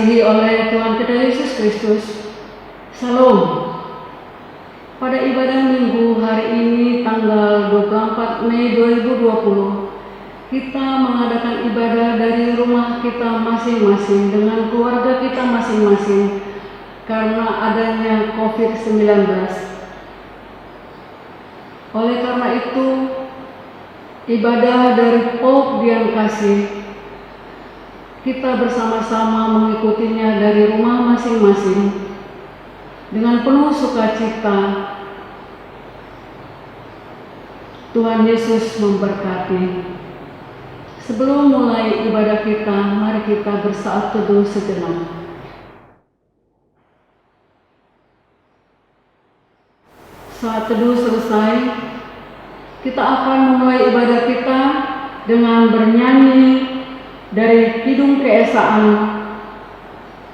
dikasihi oleh Tuhan kita Yesus Kristus. Salam. Pada ibadah minggu hari ini tanggal 24 Mei 2020, kita mengadakan ibadah dari rumah kita masing-masing dengan keluarga kita masing-masing karena adanya COVID-19. Oleh karena itu, ibadah dari Paul Dian Kasih kita bersama-sama mengikutinya dari rumah masing-masing dengan penuh sukacita. Tuhan Yesus memberkati. Sebelum mulai ibadah kita, mari kita bersaat teduh sejenak. Saat teduh selesai, kita akan memulai ibadah kita dengan bernyanyi dari Kidung Keesaan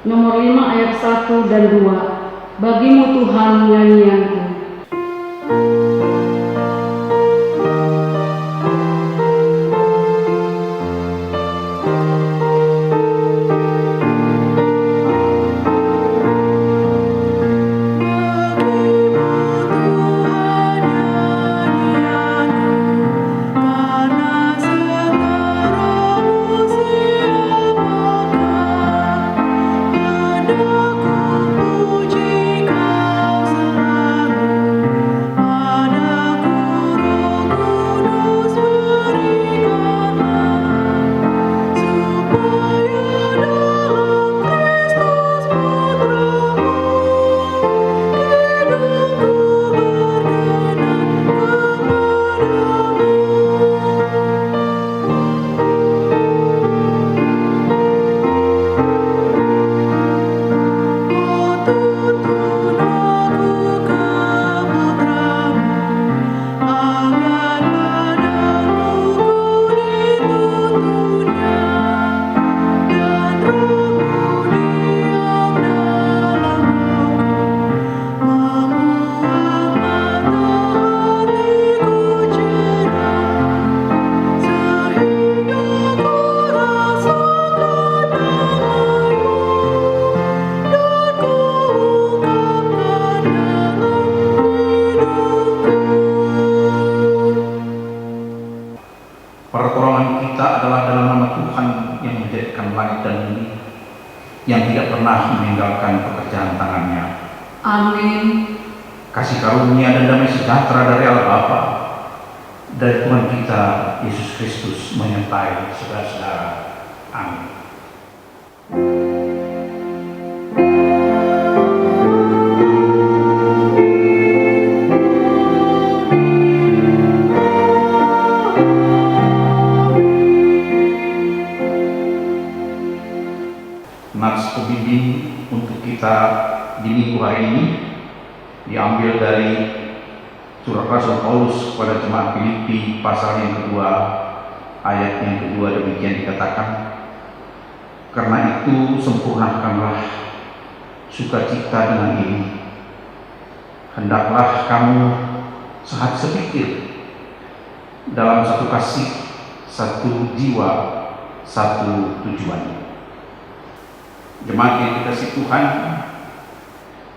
nomor 5 ayat 1 dan 2. Bagimu Tuhan nyanyianku. Pertolongan kita adalah dalam nama Tuhan yang menjadikan langit dan bumi, yang tidak pernah meninggalkan pekerjaan tangannya. Amin. Kasih karunia dan damai sejahtera dari Allah Bapa, dari Tuhan kita Yesus Kristus menyertai saudara-saudara. Amin. Nats pembimbing untuk kita di minggu hari ini diambil dari surat Rasul Paulus kepada jemaat Filipi pasal yang kedua ayat yang kedua, demikian dikatakan, karena itu sempurnakanlah sukacita dengan ini, hendaklah kamu sehati sepikir, dalam satu kasih, satu jiwa, satu tujuan. Jemaat yang dikasihi Tuhan,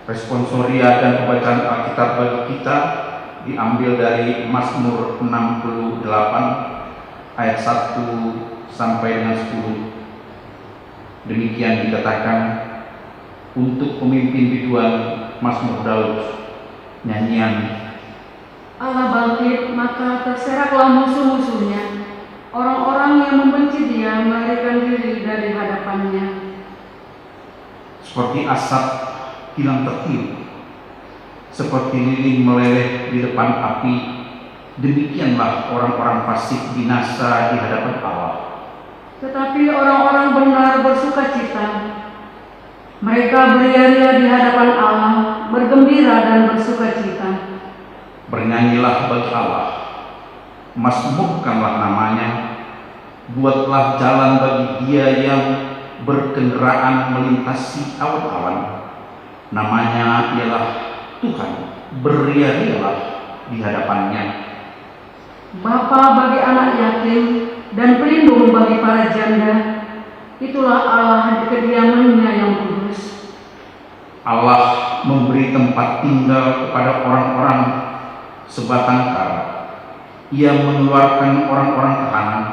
responsoria dan pembacaan Alkitab bagi kita diambil dari Mazmur 68 ayat 1 sampai dengan 10. Demikian dikatakan, untuk pemimpin biduan Mazmur Daud, nyanyian. Allah bangkit, maka terseraklah musuh-musuhnya. Orang-orang yang membenci dia melarikan diri dari hadapannya. Seperti asap hilang tertiup, seperti lilin meleleh di depan api, demikianlah orang-orang fasik binasa di hadapan Allah. Tetapi orang-orang benar bersukacita. Mereka beria-ria di hadapan Allah, bergembira dan bersukacita. Bernyanyilah bagi Allah, mazmurkanlah namanya, buatlah jalan bagi dia yang berkendaraan melintasi awan-awan. Namanya ialah Tuhan, beria-rialah di hadapannya. Bapa bagi anak yatim dan pelindung bagi para janda. Itulah Allah di kediamannya yang kudus. Allah memberi tempat tinggal kepada orang-orang sebatang kara. Ia mengeluarkan orang-orang tahanan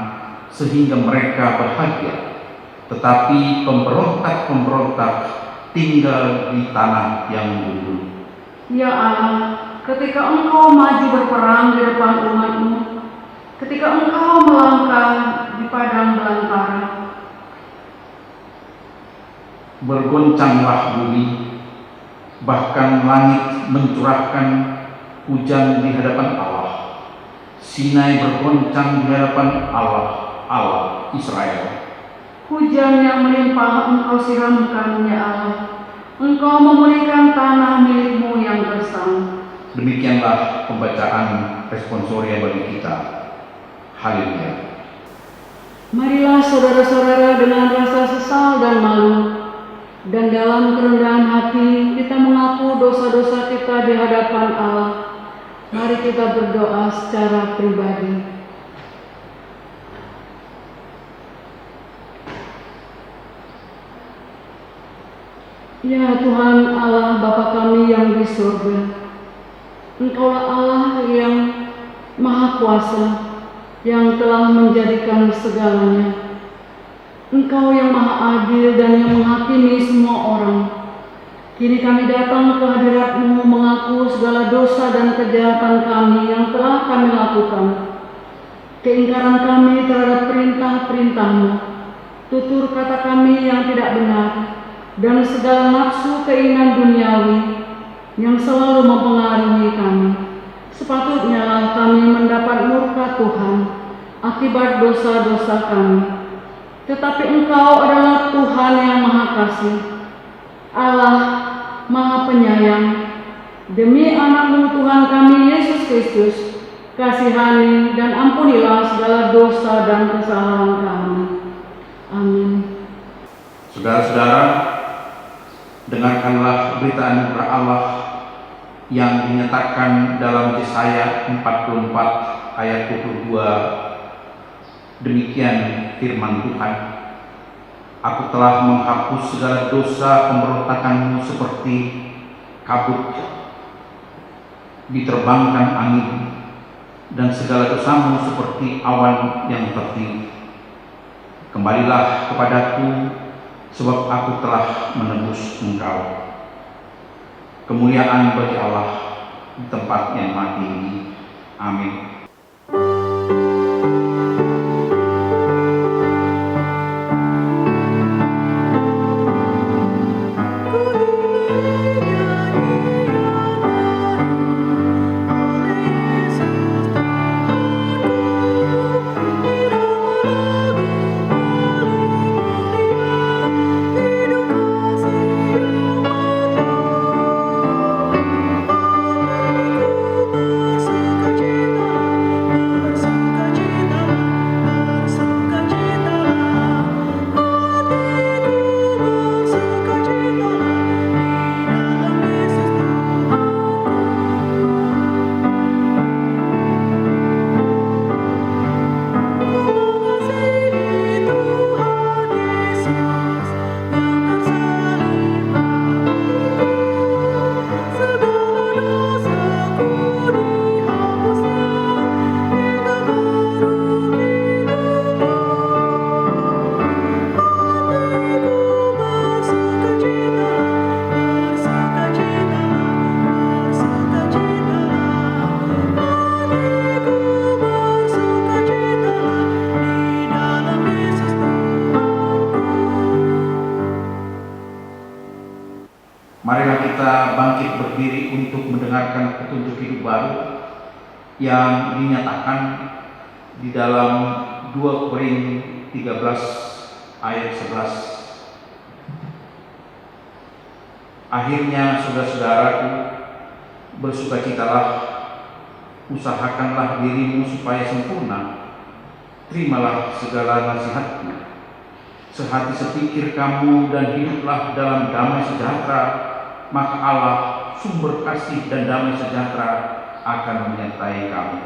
sehingga mereka bahagia. Tetapi pemberontak-pemberontak tinggal di tanah yang gundul. Ya Allah, ketika Engkau maju berperang di depan umat-Mu, ketika Engkau melangkah di padang belantara, bergoncanglah bumi, bahkan langit mencurahkan hujan di hadapan Allah. Sinai bergoncang di hadapan Allah Israel. hujan yang melimpah Engkau siramkan, ya Allah. Engkau memulihkan tanah milik-Mu yang gersang. Demikianlah pembacaan responsoria bagi kita. Haleluya. Marilah saudara-saudara dengan rasa sesal dan malu, dan dalam kerendahan hati kita mengaku dosa-dosa kita di hadapan Allah. Mari kita berdoa secara pribadi. Ya Tuhan Allah Bapa kami yang di surga, Engkaulah Allah yang Maha Kuasa, yang telah menjadikan segalanya. Engkau yang Maha Adil dan yang menghakimi semua orang. Kini kami datang ke hadirat-Mu mengaku segala dosa dan kejahatan kami yang telah kami lakukan. Keingkaran kami terhadap perintah-perintah-Mu, tutur kata kami yang tidak benar, dan segala nafsu keinginan duniawi yang selalu mempengaruhi kami. Sepatutnya kami mendapat murka Tuhan akibat dosa-dosa kami. Tetapi Engkau adalah Tuhan yang Maha Kasih, Allah Maha Penyayang. Demi anak-Mu Tuhan kami Yesus Kristus, kasihani dan ampunilah segala dosa dan kesalahan kami. Amin. Saudara-saudara, dengarkanlah berita anugerah Allah yang dinyatakan dalam Yesaya 44 ayat 22. Demikian firman Tuhan. Aku telah menghapus segala dosa pemberontakanmu seperti kabut diterbangkan angin, dan segala dosamu seperti awan yang tertiup. Kembalilah kepadaku, sebab aku telah menebus engkau. Kemuliaan bagi Allah di tempat yang maha tinggi. Amin. Marilah kita bangkit berdiri untuk mendengarkan petunjuk hidup baru yang dinyatakan di dalam 2 Korintus 13 ayat 11. Akhirnya saudara-saudaraku, bersukacitalah, usahakanlah dirimu supaya sempurna, terimalah segala nasihatku, sehati sepikir kamu dan hiduplah dalam damai sejahtera, maka Allah sumber kasih dan damai sejahtera akan menyertai kamu.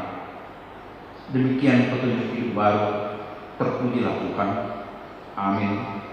Demikian petunjuk hidup baru. Terpujilah Tuhan. Amin.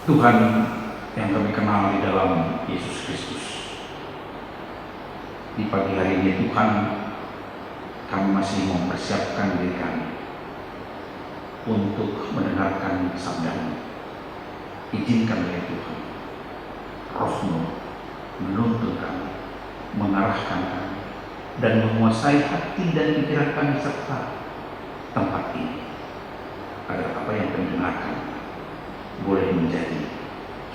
Tuhan yang kami kenal di dalam Yesus Kristus, di pagi hari ini Tuhan, kami masih mempersiapkan diri kami untuk mendengarkan sabda-Mu. Izinkan ya Tuhan, Roh-Mu menuntun kami, mengarahkan kami, dan menguasai hati dan pikiran kami serta tempat ini, agar apa yang kami dengarkan boleh menjadi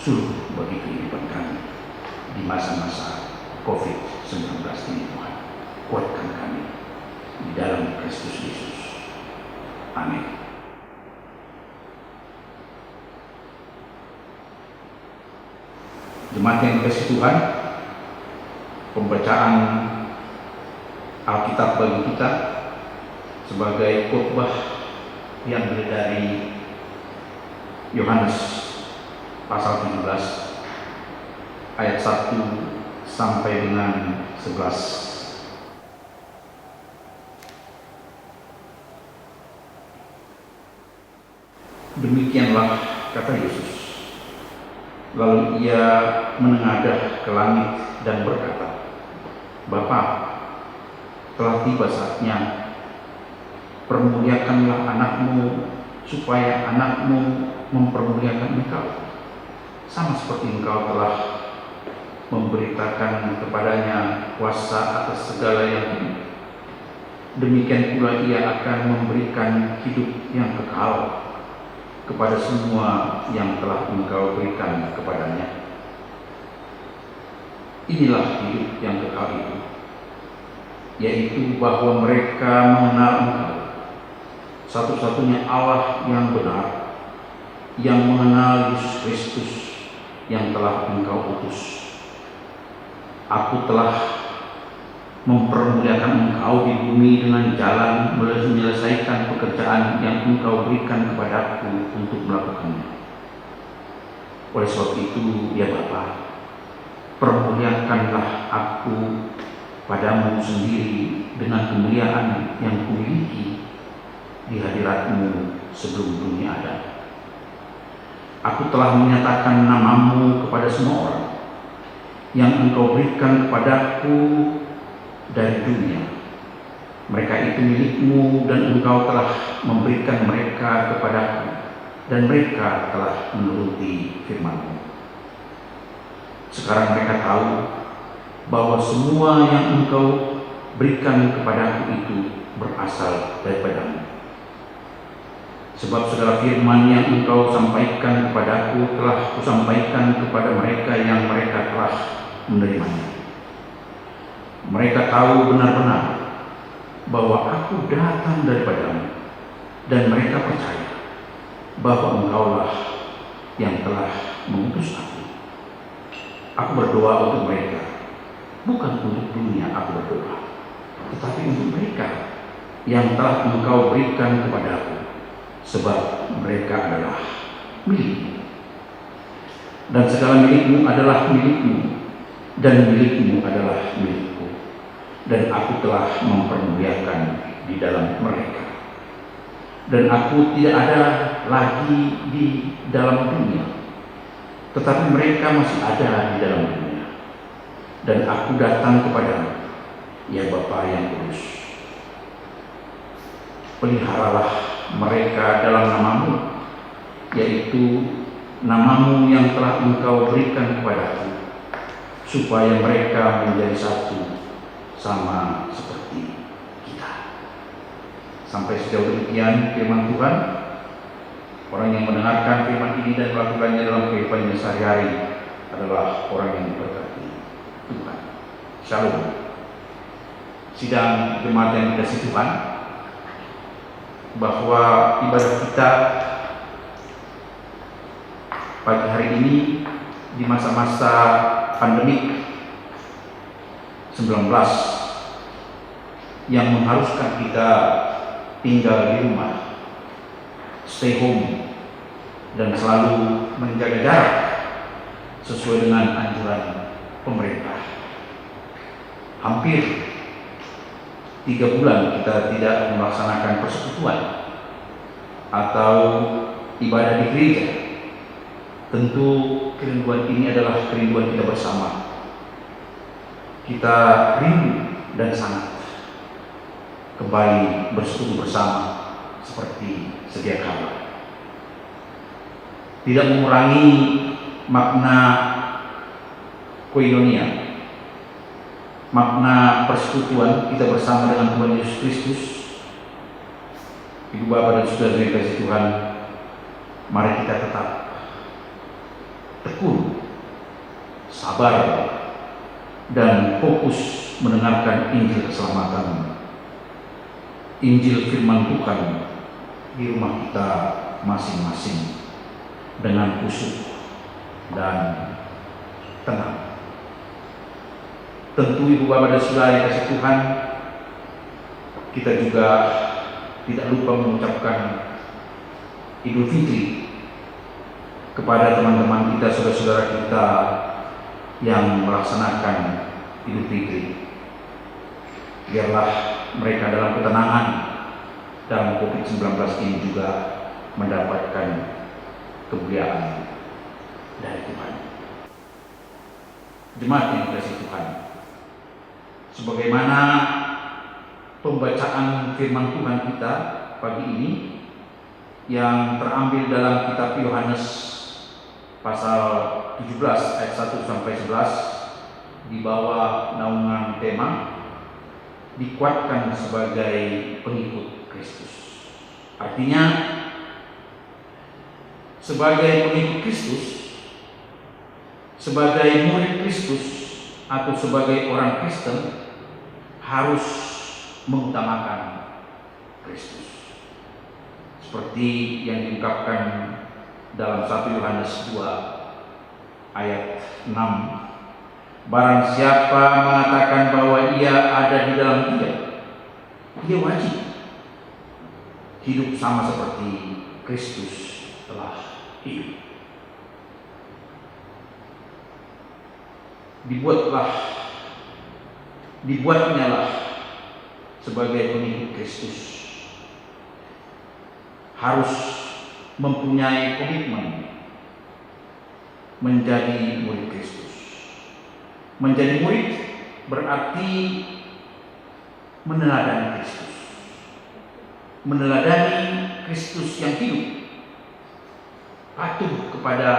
suluh bagi kehidupan kami di masa-masa COVID-19 ini. Tuhan, kuatkan kami di dalam Kristus Yesus. Amin. Jemaat yang dikasihi Tuhan, pembacaan Alkitab bagi kita sebagai khotbah yang dari Yohanes pasal 17 ayat 1 sampai dengan 11. Demikianlah kata Yesus. Lalu ia menengadah ke langit dan berkata, Bapa, telah tiba saatnya, permuliakanlah anakmu, supaya anakmu mempermuliakan engkau, sama seperti engkau telah memberitakan kepadanya kuasa atas segala yang hidup. Demikian pula ia akan memberikan hidup yang kekal kepada semua yang telah engkau berikan kepadanya. Inilah hidup yang kekal itu, yaitu bahwa mereka mengenal engkau, satu-satunya Allah yang benar, yang mengenal Yesus Kristus yang telah engkau utus. Aku telah mempermuliakan engkau di bumi dengan jalan menyelesaikan pekerjaan yang engkau berikan kepadaku untuk melakukannya. Oleh sebab itu, ya Bapa, permuliakanlah aku padamu sendiri dengan kemuliaan yang kumiliki di hadirat-Mu sebelum dunia ada. Aku telah menyatakan namamu kepada semua orang yang engkau berikan kepadaku dari dunia. Mereka itu milikmu dan engkau telah memberikan mereka kepadaku, dan mereka telah menuruti firman-Mu. Sekarang mereka tahu bahwa semua yang engkau berikan kepadaku itu berasal daripada-Mu. Sebab segala firman yang engkau sampaikan kepadaku telah kusampaikan kepada mereka yang mereka telah menerimanya. Mereka tahu benar-benar bahwa aku datang daripada-Mu, dan mereka percaya bahwa engkaulah yang telah mengutus aku. Aku berdoa untuk mereka, bukan untuk dunia aku berdoa, tetapi untuk mereka yang telah engkau berikan kepadaku, sebab mereka adalah milikmu. Dan segala milikmu adalah milikmu, dan milikmu adalah milikku. Dan aku telah mempermuliakan di dalam mereka. Dan aku tidak ada lagi di dalam dunia, tetapi mereka masih ada di dalam dunia. Dan aku datang kepadamu, ya Bapa yang kudus. Peliharalah mereka dalam namamu, yaitu namamu yang telah engkau berikan kepadaku, supaya mereka menjadi satu sama seperti kita. Sampai sejauh demikian firman Tuhan. Orang yang mendengarkan firman ini dan melakukannya dalam kehidupannya sehari-hari adalah orang yang diberkati Tuhan. Shalom. Sidang jemaat yang dikasihi Tuhan, bahwa ibadah kita pagi hari ini di masa-masa pandemik 19 yang mengharuskan kita tinggal di rumah, stay home, dan selalu menjaga jarak sesuai dengan anjuran pemerintah. Hampir 3 bulan kita tidak melaksanakan persekutuan atau ibadah di gereja. Tentu kerinduan ini adalah kerinduan kita bersama. Kita rindu dan sangat kembali bersekutu bersama seperti sedia kala. Tidak mengurangi makna koinonia, makna persekutuan kita bersama dengan Tuhan Yesus Kristus. Ibu Bapak dan Saudara yang dikasihi Tuhan, mari kita tetap tekun, sabar, dan fokus mendengarkan Injil keselamatan, Injil firman Tuhan di rumah kita masing-masing dengan khusyuk dan tenang. Tentu Ibu Bapak dan Saudara yang dikasihi Tuhan, kita juga tidak lupa mengucapkan Idul Fitri kepada teman-teman kita, saudara-saudara kita yang melaksanakan Idul Fitri. Biarlah mereka dalam ketenangan dalam COVID-19 ini juga mendapatkan kemuliaan dari Tuhan. Jemaat yang dikasihi Tuhan, sebagaimana pembacaan firman Tuhan kita pagi ini yang terambil dalam kitab Yohanes pasal 17 ayat 1 sampai 11 di bawah naungan tema dikuatkan sebagai pengikut Kristus. Artinya sebagai pengikut Kristus, sebagai murid Kristus atau sebagai orang Kristen harus mengutamakan Kristus. Seperti yang diungkapkan dalam 1 Yohanes 2 ayat 6. Barang siapa mengatakan bahwa ia ada di dalam dia wajib hidup sama seperti Kristus telah hidup. Dibuatnyalah sebagai pengikut Kristus harus mempunyai komitmen menjadi murid Kristus. Menjadi murid berarti meneladani Kristus. Meneladani Kristus yang hidup, patuh kepada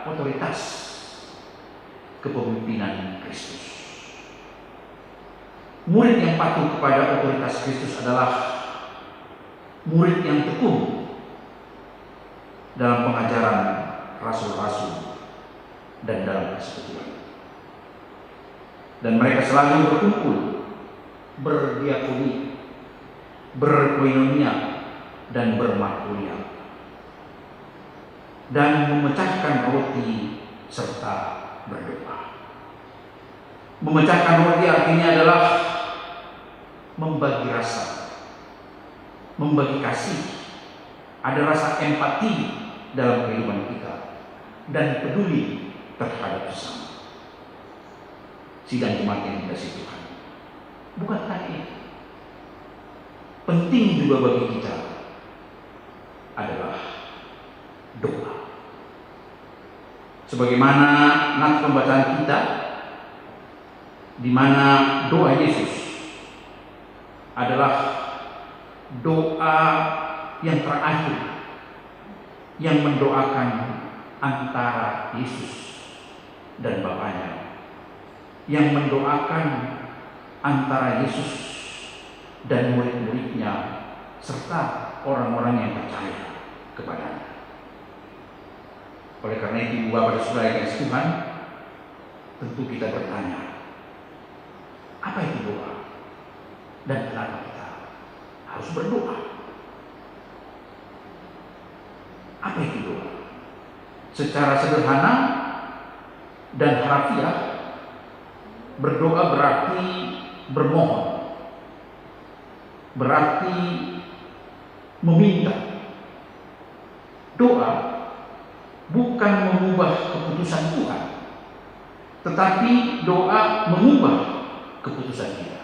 otoritas kepemimpinan Kristus. Murid yang patuh kepada otoritas Kristus adalah murid yang tekun dalam pengajaran rasul-rasul dan dalam persekutuan. Dan mereka selalu berkumpul, berdiakoni, berkoinonia, dan bermakulia, dan memecahkan roti serta berdoa. Memecahkan roti artinya adalah membagi rasa, membagi kasih, ada rasa empati dalam kehidupan kita, dan peduli terhadap sesama. Sidang jemaat yang dikasihi Tuhan, bukankah ini penting juga bagi kita adalah doa. Sebagaimana nats pembacaan kita, di mana doa Yesus adalah doa yang terakhir yang mendoakan antara Yesus dan Bapaknya yang mendoakan antara Yesus dan murid-muridnya serta orang-orang yang percaya kepadanya. Oleh karena itu, Bapak dan Saudara yang kasih Tuhan, tentu kita bertanya, apa itu doa? Dan kenapa kita harus berdoa? Apa itu doa? Secara sederhana dan harfiah, berdoa berarti bermohon, berarti meminta. Doa bukan mengubah keputusan Tuhan, tetapi doa mengubah keputusan kita.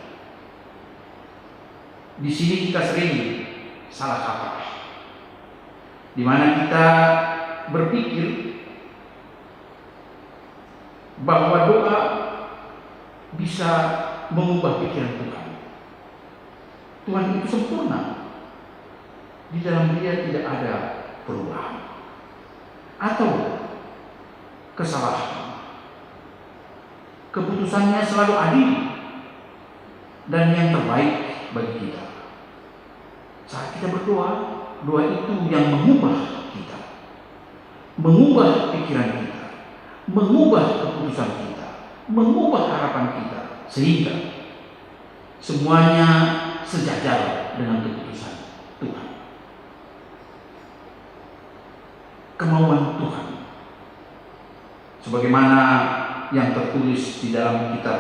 Di sini kita sering salah kaprah, di mana kita berpikir bahwa doa bisa mengubah pikiran Tuhan. Tuhan itu sempurna, di dalam Dia tidak ada perubahan atau kesalahan. Keputusannya selalu adil dan yang terbaik bagi kita. Saat kita berdoa, doa itu yang mengubah kita, mengubah pikiran kita, mengubah keputusan kita, mengubah harapan kita, sehingga semuanya sejajar dengan keputusan Tuhan, kemauan Tuhan, sebagaimana yang tertulis di dalam kitab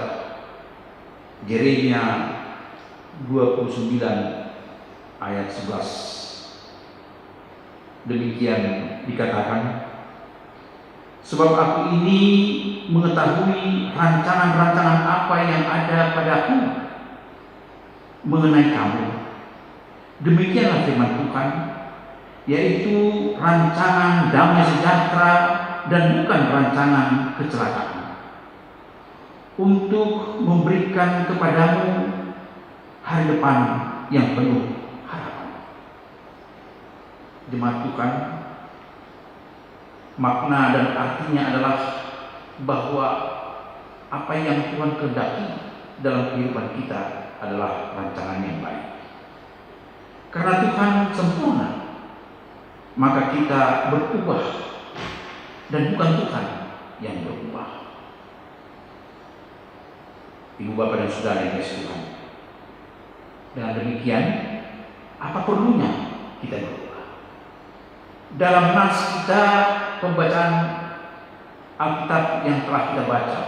Yeremia 29 ayat 11. Demikian dikatakan, sebab aku ini mengetahui rancangan-rancangan apa yang ada padaku mengenai kamu. Demikianlah firman Tuhan, yaitu rancangan damai sejahtera dan bukan rancangan kecelakaan, untuk memberikan kepadamu hari depan yang penuh harapan. Jemaat Tuhan, makna dan artinya adalah bahwa apa yang Tuhan kehendaki dalam kehidupan kita adalah rancangan yang baik. Karena Tuhan sempurna, maka kita berubah dan bukan Tuhan yang berubah. Ibu bapak dan saudara yang dikasihi Tuhan, dengan demikian apa perlunya kita berdoa? Dalam nas kita, pembacaan Alkitab yang telah kita baca,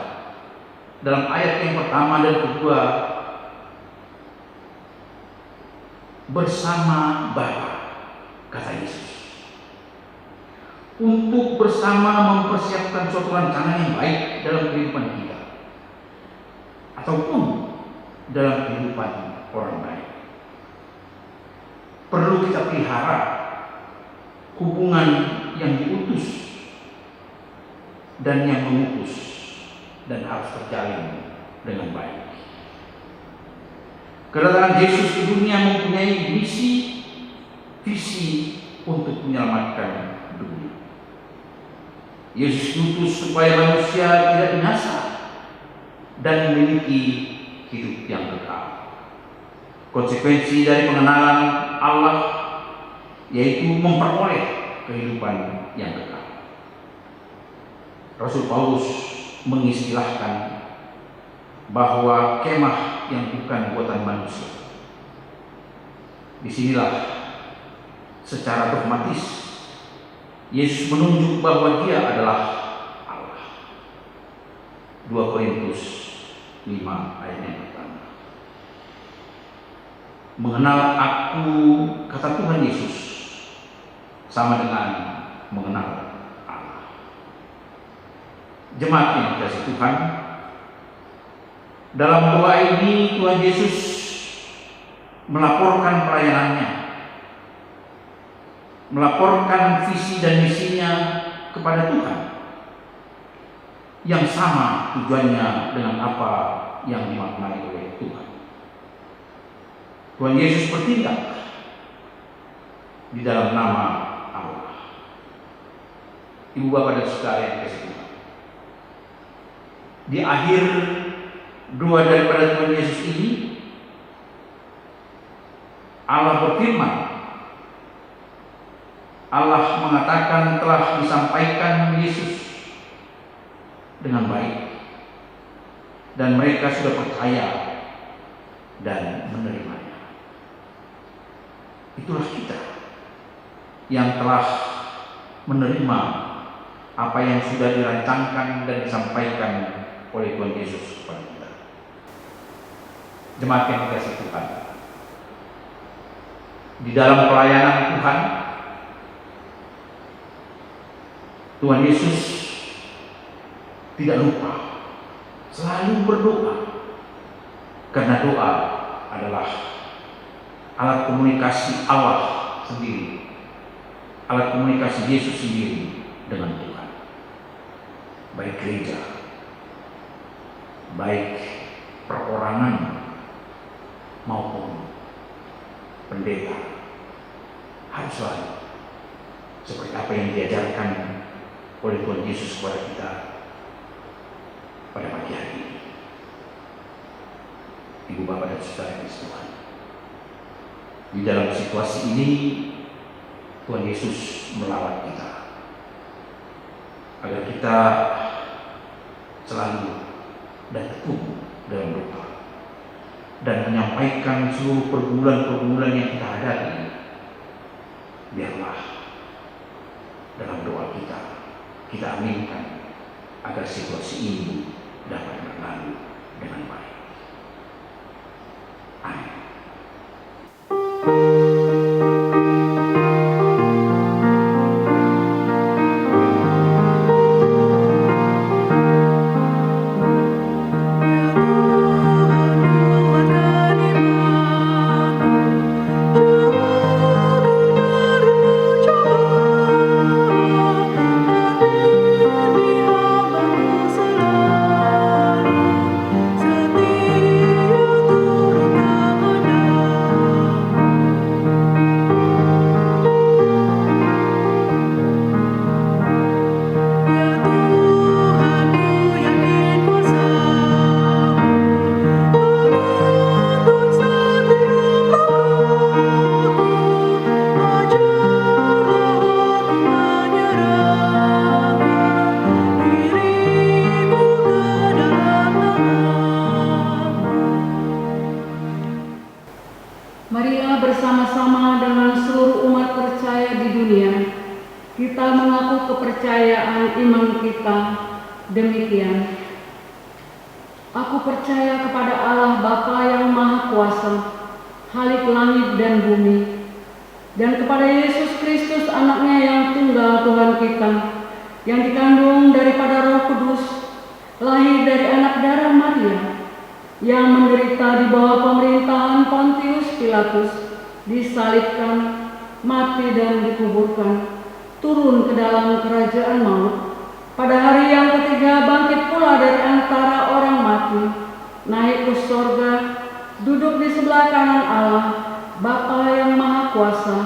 dalam ayat yang pertama dan kedua, bersama Bapa, kata Yesus, untuk bersama mempersiapkan suatu rancangan yang baik dalam kehidupan kita, ataupun dalam kehidupan orang lain. Perlu kita pelihara hubungan yang diutus dan yang mengutus, dan harus terjalin dengan baik. Kedatangan Yesus ke dunia mempunyai misi, visi untuk menyelamatkan dunia. Yesus diutus supaya manusia tidak binasa dan memiliki hidup yang kekal. Konsekuensi dari pengenalan Allah yaitu memperoleh kehidupan yang kekal. Rasul Paulus mengistilahkan bahwa kemah yang bukan buatan manusia. Disinilah secara dogmatis Yesus menunjuk bahwa Dia adalah Allah. 2 Korintus 5 ayat yang pertama. Mengenal aku, kata Tuhan Yesus, sama dengan mengenal Allah. Jemaat yang dikasihi Tuhan, dalam doa ini Tuhan Yesus melaporkan pelayanannya, melaporkan visi dan misinya kepada Tuhan, yang sama tujuannya dengan apa yang dimaknai oleh Tuhan. Tuhan Yesus bertindak di dalam nama Allah. Ibu bapak dan saudara yang dikasihi Tuhan, di akhir dua daripada Tuhan Yesus ini, Allah berfirman, Allah mengatakan telah disampaikan Yesus dengan baik, dan mereka sudah percaya dan menerimanya. Itulah kita yang telah menerima apa yang sudah dirancangkan dan disampaikan oleh Tuhan Yesus kepada kita. Jemaat yang dikasihi Tuhan, di dalam pelayanan Tuhan, Tuhan Yesus tidak lupa selalu berdoa, karena doa adalah alat komunikasi Allah sendiri, alat komunikasi Yesus sendiri dengan Tuhan. Baik gereja, baik perorangan maupun pendeta harus selalu seperti apa yang diajarkan oleh Tuhan Yesus kepada kita pada pagi hari ini. Ibu bapak dan saudara yang Tuhan, di dalam situasi ini Tuhan Yesus melawat kita agar kita selalu dan tekun dalam doa dan menyampaikan seluruh pergumulan-pergumulan yang kita hadapi. Biarlah dalam doa kita aminkan agar situasi ini dapat berlalu dengan baik. Amin. Marilah bersama-sama dengan seluruh umat percaya di dunia, kita mengaku kepercayaan iman kita demikian. Aku percaya kepada Allah Bapa yang Maha Kuasa, Khalik langit dan bumi, dan kepada Yesus Kristus anaknya yang tunggal Tuhan kita, yang dikandung daripada Roh Kudus, lahir dari anak darah Maria, yang menderita di bawah pemerintahan Pontius Pilatus, disalibkan, mati dan dikuburkan, turun ke dalam kerajaan maut, pada hari yang ketiga bangkit pula dari antara orang mati, naik ke sorga, duduk di sebelah kanan Allah, Bapa yang Maha Kuasa,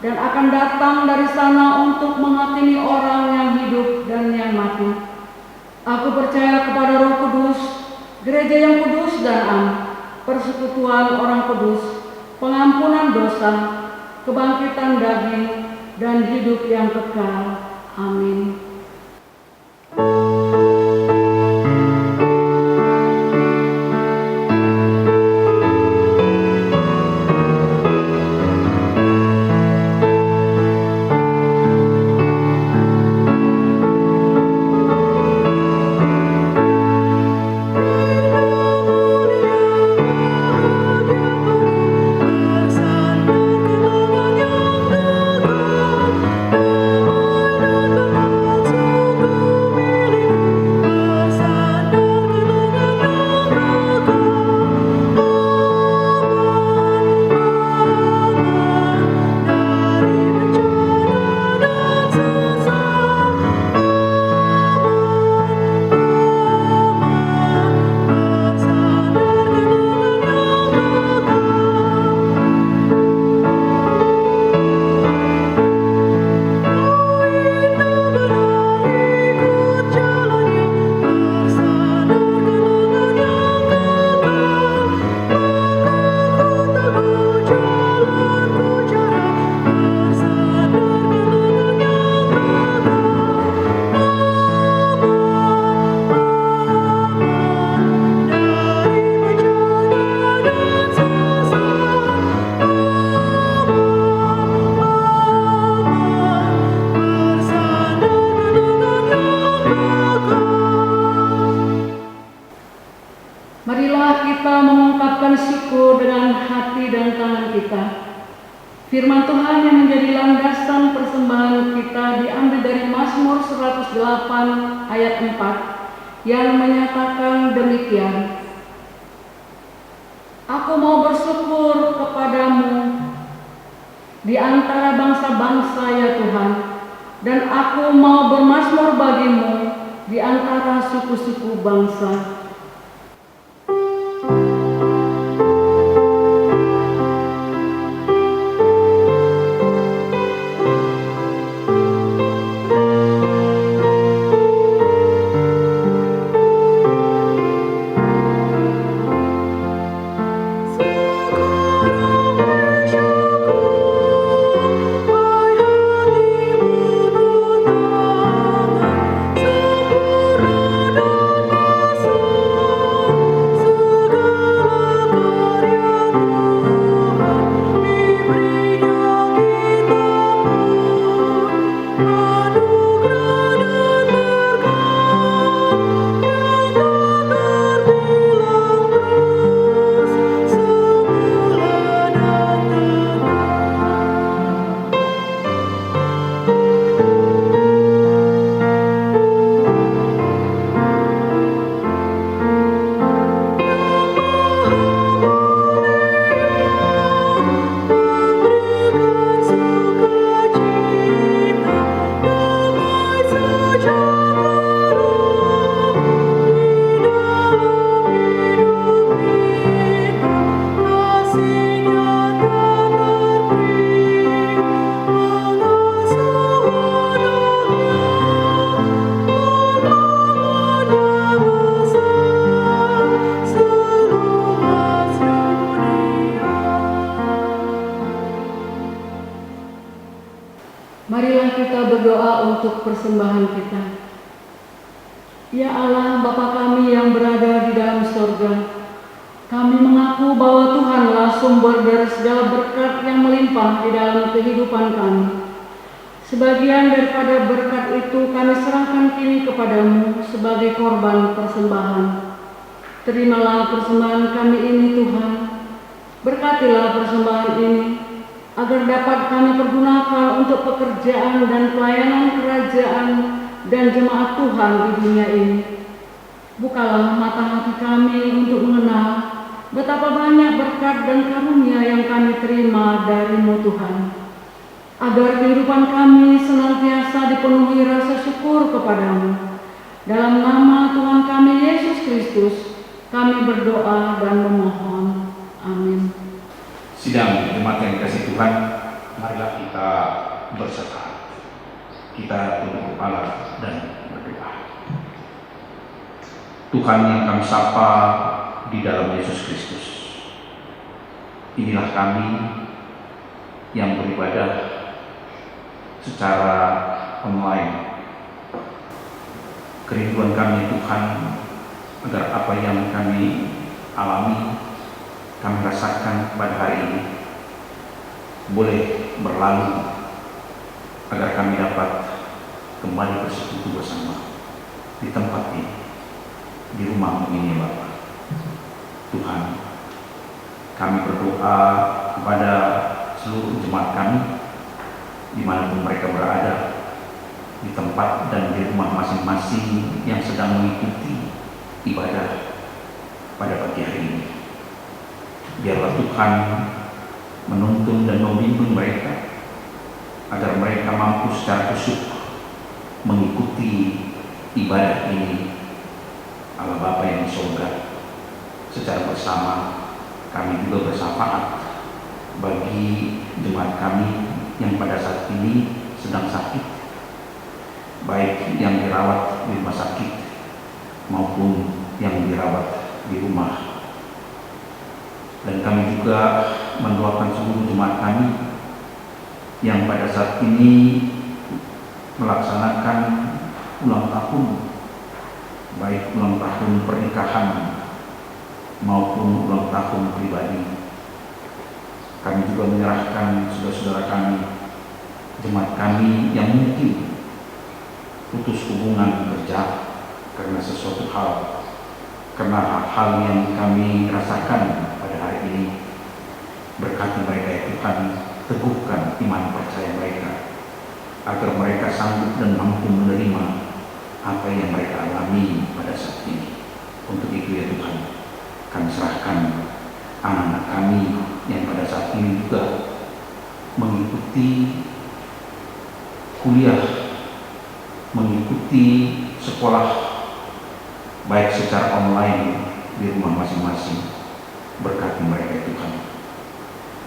dan akan datang dari sana untuk menghakimi orang yang hidup dan yang mati. Aku percaya kepada Roh Kudus, gereja yang kudus dan am, persekutuan orang kudus, pengampunan dosa, kebangkitan daging, dan hidup yang kekal. Amin. Firman Tuhan yang menjadi landasan persembahan kita diambil dari Mazmur 108 ayat 4 yang menyatakan demikian. Aku mau bersyukur kepadamu di antara bangsa-bangsa ya Tuhan, dan aku mau bermazmur bagimu di antara suku-suku bangsa. Marilah kita berdoa untuk persembahan kita. Ya Allah, Bapa kami yang berada di dalam sorga, kami mengaku bahwa Tuhanlah sumber dari segala berkat yang melimpah di dalam kehidupan kami. Sebagian daripada berkat itu kami serahkan kini kepadamu sebagai korban persembahan. Terimalah persembahan kami ini Tuhan. Berkatilah persembahan ini, agar dapat kami pergunakan untuk pekerjaan dan pelayanan kerajaan dan jemaat Tuhan di dunia ini. Bukalah mata hati kami untuk mengenal betapa banyak berkat dan karunia yang kami terima dari-Mu Tuhan, agar kehidupan kami senantiasa dipenuhi rasa syukur kepadamu. Dalam nama Tuhan kami Yesus Kristus, kami berdoa dan memohon. Amin. Sidang jemaat yang dikasihi Tuhan, marilah kita berserta. Kita tunduk kepala dan berdoa. Tuhan yang kami sapa di dalam Yesus Kristus, inilah kami yang beribadah secara online. Kerinduan kami Tuhan, agar apa yang kami alami, kami rasakan pada hari ini boleh berlalu, agar kami dapat kembali bersekutu bersama di tempat ini, di rumah ini Bapa. Tuhan, kami berdoa kepada seluruh jemaat kami dimanapun mereka berada, di tempat dan di rumah masing-masing yang sedang mengikuti ibadah pada pagi hari ini. Biarlah Tuhan menuntun dan membimbing mereka, agar mereka mampu secara khusyuk mengikuti ibadah ini Allah Bapa yang di surga. Secara bersama kami juga bersafaat bagi jemaat kami yang pada saat ini sedang sakit, baik yang dirawat di rumah sakit maupun yang dirawat di rumah. Dan kami juga mendoakan seluruh jemaat kami yang pada saat ini melaksanakan ulang tahun, baik ulang tahun pernikahan maupun ulang tahun pribadi. Kami juga menyerahkan saudara-saudara kami, jemaat kami yang mungkin putus hubungan kerja karena sesuatu hal, karena hal-hal yang kami rasakan pada hari ini. Berkati mereka ya Tuhan, teguhkan iman percaya mereka, agar mereka sanggup dan mampu menerima apa yang mereka alami pada saat ini. Untuk itu ya Tuhan, kami serahkan anak-anak kami yang pada saat ini juga mengikuti kuliah, mengikuti sekolah baik secara online di rumah masing-masing. Berkati mereka Tuhan.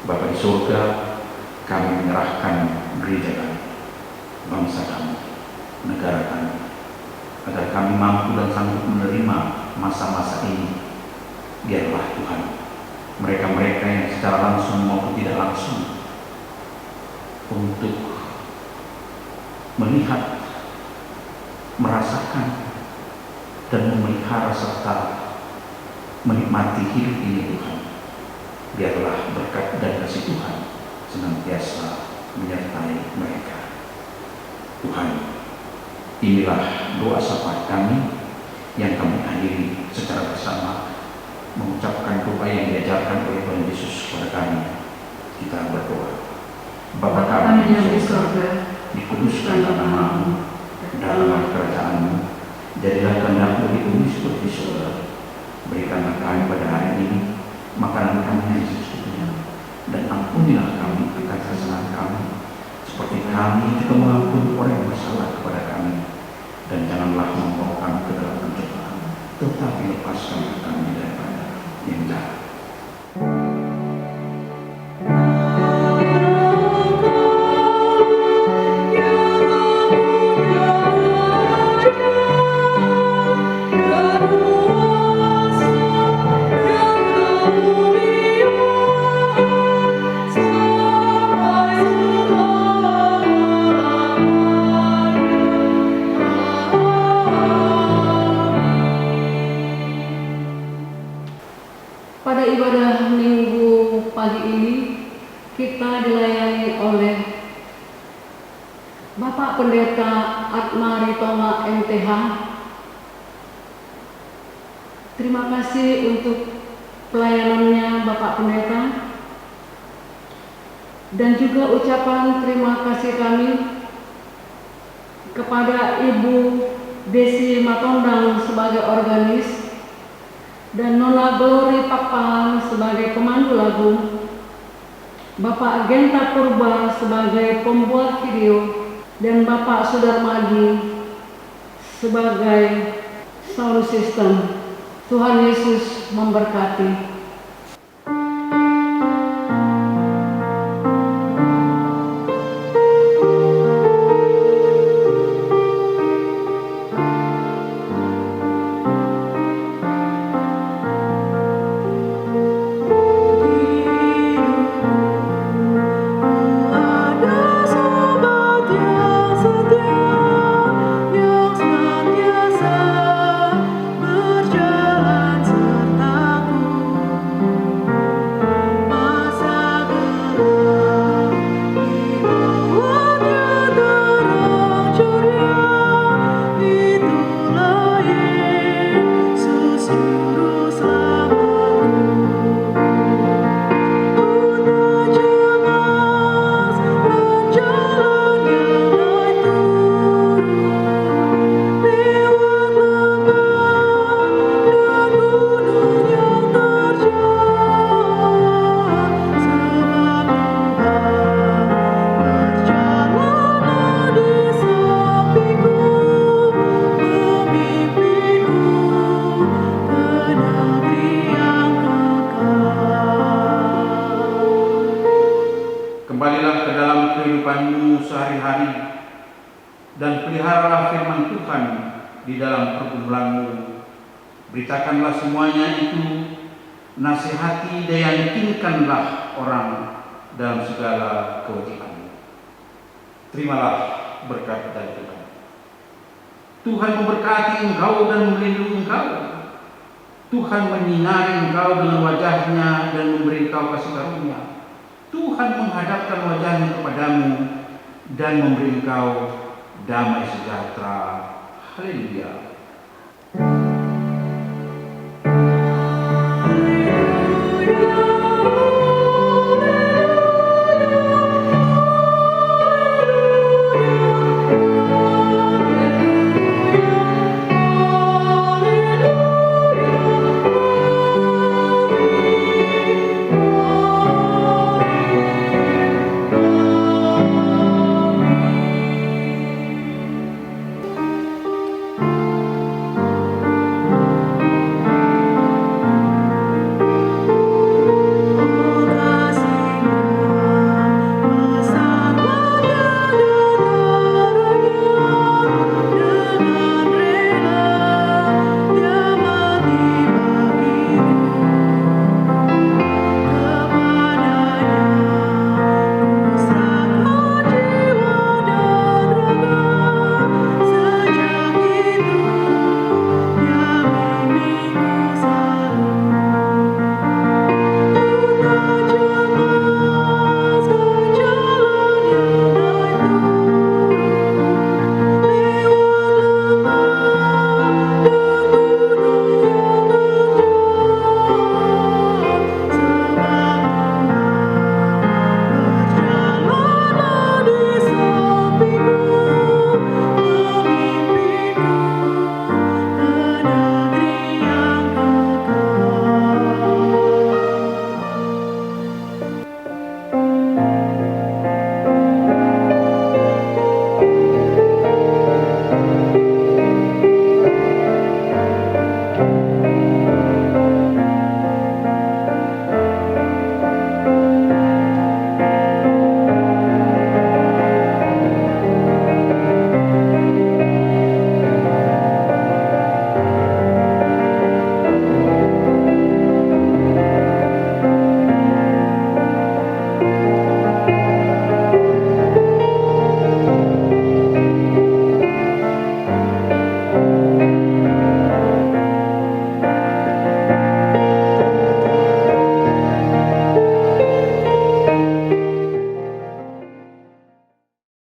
Bapa di surga, kami menyerahkan gereja kami, bangsa kami, negara kami, agar kami mampu dan sanggup menerima masa-masa ini. Biarlah Tuhan, mereka-mereka yang secara langsung maupun tidak langsung untuk melihat, merasakan, dan memelihara serta menikmati hidup ini Tuhan. Biarlah berkat dan kasih Tuhan senantiasa menyertai mereka. Tuhan, inilah doa syafaat kami yang kami akhiri secara bersama mengucapkan doa yang diajarkan oleh Tuhan Yesus kepada kami. Kita berdoa. Bapa kami yang di surga, dikuduskanlah nama-Mu, datanglah kerajaan-Mu, jadilah kehendak-Mu di bumi seperti di surga. Berikanlah kami pada hari ini makanan kami yang secukupnya, dan ampunilah kami akan kesalahan kami, seperti kami juga mengampuni orang yang bersalah kepada kami. Dan janganlah membawa kami ke dalam pencobaan, tetapi lepaskanlah kami daripada yang jahat. Pada ibadah minggu pagi ini, kita dilayani oleh Bapak Pendeta Atmari Toma MTH. Terima kasih untuk pelayanannya Bapak Pendeta, dan juga ucapan terima kasih kami kepada Ibu Desi Matondang sebagai organis, dan Nona Glory Pakpahan sebagai pemandu lagu, Bapak Genta Purba sebagai pembuat video, dan Bapak Sudarmadi sebagai sound system. Tuhan Yesus memberkati. Kembalilah ke dalam kehidupanmu sehari-hari, dan peliharalah firman Tuhan di dalam pergumulanmu. Beritakanlah semuanya itu, nasihati dan yakinkanlah orang dalam segala kewajibanmu. Terimalah berkat dari Tuhan. Tuhan memberkati engkau dan melindungi engkau. Tuhan menyinari engkau dengan wajahnya dan memberi engkau kasih karunia. Tuhan menghadapkan wajahnya kepadamu dan memberi engkau damai sejahtera. Haleluya.